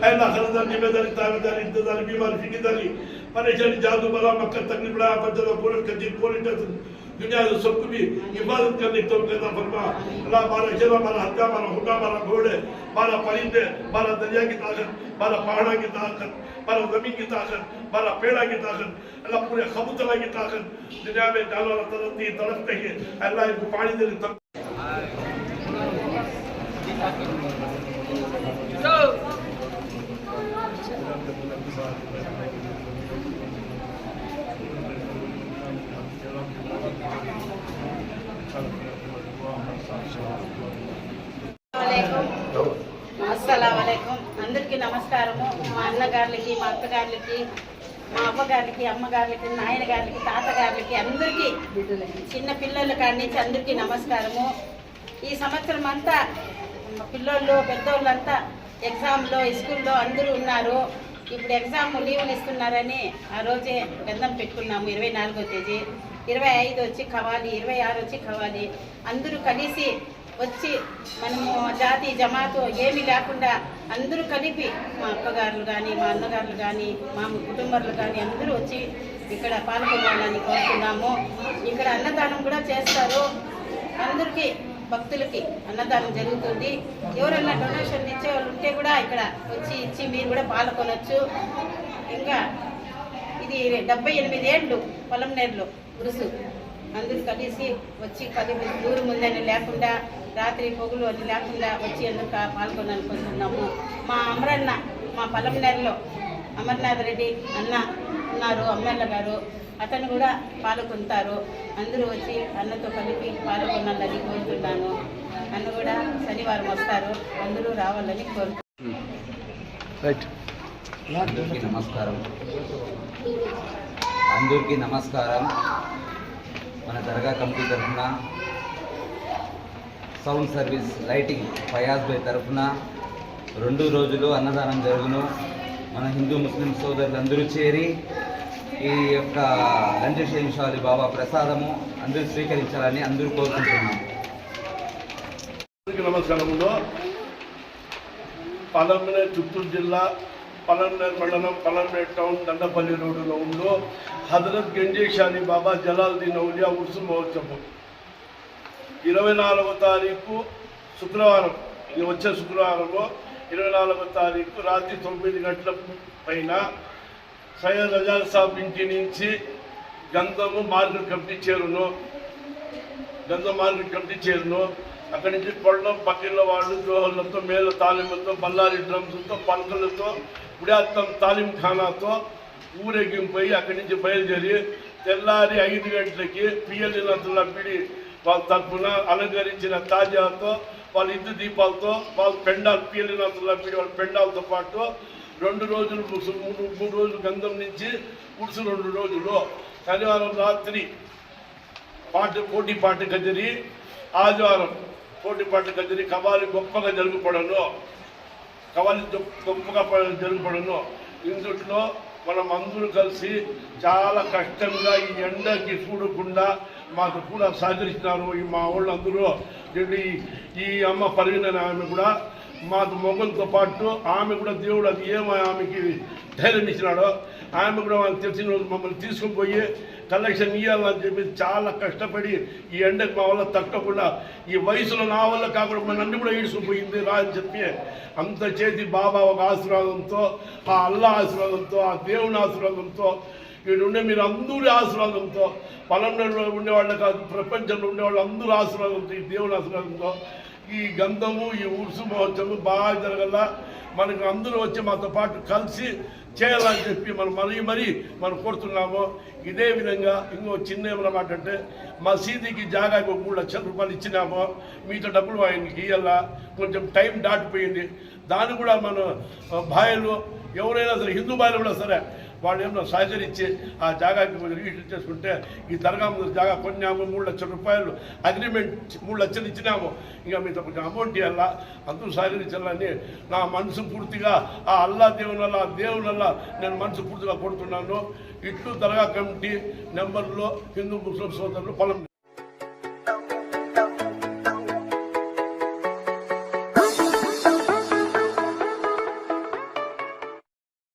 अल्लाह खरदार जिम्मेदारी ताबेदारी इंतजारी बीमारी फिकिदारी परेशानी जादू बला मक्का तकलीफ बड़ा बदला पूरन कजी पॉलिटिक्स दुनिया से सबको भी इबादत करने की तौफीक अता फरमा। अल्लाह हमारा जला हमारा हत्या हमारा हुक्म हमारा घोड़े हमारा परिंदे हमारा दरिया की ताकत हमारा पहाड़ा की ताकत हमारा जमीन की ताकत हमारा पेड़ा की ताकत अल्लाह पूरे खबूतरा की ताकत दुनिया में जानवर तड़पते हैं अल्लाह इनको पानी दे అస్సలాముఅలైకుం అందరికీ నమస్కారము। మా అన్నగారులకి మా అత్తగారులకి మా అమ్మగారికి అమ్మగారులకి నాయనగారులకి తాతగారులకి అందరికీ చిన్న పిల్లల కాడి నుంచి అందరికీ నమస్కారము। ఈ సంవత్సరం అంతా పిల్లోళ్ళు పెద్దోళ్ళంతా ఎగ్జామ్లో స్కూల్లో అందరూ ఉన్నారు। ఇప్పుడు ఎగ్జామ్ లీవులు ఇస్తున్నారని ఆ రోజే గంధం పెట్టుకున్నాము। 24వ తేదీ 25 వచ్చి ఖవాలి 26 వచ్చి ఖవాలి అందరూ కలిసి వచ్చి మనము జాతి జమాతో ఏమీ లేకుండా అందరూ కలిపి మా అక్కగారులు కానీ మా అన్నగారులు కానీ మా కుటుంబాలు కానీ అందరూ వచ్చి ఇక్కడ పాల్గొనాలని కోరుతున్నాము। ఇక్కడ అన్నదానం కూడా చేస్తారు, అందరికీ భక్తులకి అన్నదానం జరుగుతుంది। ఎవరైనా డొనేషన్ ఇచ్చే వాళ్ళు ఉంటే కూడా ఇక్కడ వచ్చి ఇచ్చి మీరు కూడా పాల్గొనొచ్చు। ఇంకా ఇది 78 ఏళ్ళు పొలంనేరులో ఉరుసు అందరూ కలిసి వచ్చి 10 దూరం ఉందని లేకుండా రాత్రి పొగులు అని లేకుండా వచ్చి అందరూ పాల్గొనాలనుకుంటున్నాము। మా అమరన్న మా పొలంనేరులో అమర్నాథ్ రెడ్డి అన్న ఉన్నారు, అమ్మన్న గారు అతను కూడా పాల్గొంటారు। అందరూ వచ్చి అన్నతో కలిపి పాల్గొనాలని కోరుతున్నాను। అన్న కూడా శనివారం వస్తారు, అందరూ రావాలని అందరికీ నమస్కారం। మన దర్గా కమిటీ తరఫున సౌండ్ సర్వీస్ లైటింగ్ ఫయాజ్ భాయ్ తరఫున 2 రోజులు అన్నదానం జరుగును। మన హిందూ ముస్లిం సోదరులందరూ చేరి ఈ యొక్క లంజషేన్షాలి బాబా ప్రసాదము అందరూ స్వీకరించాలని అందరూ కోరుకుంటున్నాం। నమస్కారములో పలమనేరు చిత్తూరు జిల్లా పలమనేరు మండలం పలమనేరు టౌన్ దండపల్లి రోడ్డులో ఉందో హజరత్ గంజేషాలి బాబా జలాలుద్దీన్ ఔలియా ఉర్సు మహోత్సవం 24వ తారీఖు శుక్రవారం, ఇది వచ్చే శుక్రవారంలో 24వ తారీఖు రాత్రి 9 గంటల పైన సయ్యద్ రజాక్ సాబ్ ఇంటి నుంచి గంధము మార్కెట్ కమిటీ చేరును। అక్కడి నుంచి పొలం పక్కిళ్ళ వాళ్ళు జోహర్లతో మేళ తాలింలతో బల్లారి డ్రమ్స్తో పలకలతో గుడాత్తం తాలిం ఖానాతో ఊరేగింపై అక్కడి నుంచి బయలుదేరి తెల్లారి 5 గంటలకి పిఎల్ఎల్ పిడి వాళ్ళ తరఫున అలంకరించిన తాజాతో వాళ్ళ ఇద్దు దీపాలతో వాళ్ళ పెండాలు పిఎల్ఎల్ పిడి వాళ్ళ పెండాలతో పాటు 2 రోజులు 3 రోజులు గంధం నుంచి ఉడుసు 2 రోజులు శనివారం రాత్రి పోటీ కచేరి, ఆదివారం పోటీ కచేరి కవాలి గొప్పగా జరుగుపడను। ఇందులో మనం అందరూ కలిసి చాలా కష్టంగా ఈ ఎండకి చూడకుండా మాకు కూడా సహకరిస్తున్నారు మా వాళ్ళు అందరూ। ఈ అమ్మ పరిగిన ఆమె కూడా మాకు మొగలతో పాటు ఆమె కూడా దేవుడు అది ఏమో ఆమెకి ధైర్యం ఇచ్చినాడో ఆమె కూడా వాళ్ళకి తెలిసిన మమ్మల్ని తీసుకుని పోయి కలెక్షన్ ఇవ్వాలని చెప్పి చాలా కష్టపడి ఈ ఎండకు మా వల్ల తక్కకుండా ఈ వయసులో నా వల్ల కాకుండా మన అన్ని కూడా ఈడ్చుకుపోయింది రా అని చెప్పి అంత చేతి బాబా ఒక ఆశీర్వాదంతో, ఆ అల్లా ఆశీర్వాదంతో, ఆ దేవుని ఆశీర్వాదంతో, ఉండే మీరు అందరి ఆశీర్వాదంతో, పొలంలో ఉండేవాళ్ళు కాదు ప్రపంచంలో ఉండేవాళ్ళు అందరూ ఆశీర్వాదంతో, ఈ దేవుని ఆశీర్వాదంతో ఈ గంధము ఈ ఉరుసు మహోత్సవం బాగా జరగల మనకు అందరూ వచ్చి మాతో పాటు కలిసి చేయాలని చెప్పి మనం కోరుతున్నాము। ఇదే విధంగా ఇంకో చిన్న ఏమన్నమాట అంటే మసీదుకి జాగాకి 3 లక్షల రూపాయలు ఇచ్చినాము, మీతో డబ్బులు ఆయనకి ఇవ్వాల కొంచెం టైం దాటిపోయింది। దాన్ని కూడా మన భాయలు ఎవరైనా సరే హిందూ భాయలు కూడా సరే వాళ్ళు ఏమన్నా సహకరించి ఆ జాగాకి రిజిస్టర్ చేసుకుంటే ఈ దర్గా జాగా కొన్నాము, 3 లక్షల రూపాయలు అగ్రిమెంట్ 3 లక్షలు ఇచ్చినాము, ఇంకా మీతో కొంచెం అమౌంట్ ఇవ్వాలా అందరూ సహకరించాలని నా మనసు పూర్తిగా ఆ అల్లా దేవుని వల్ల నేను మనసు పూర్తిగా కొడుతున్నాను। ఇట్లు దర్గా కమిటీ నెంబర్లో హిందూ ముస్లిం సోదరులు పొలం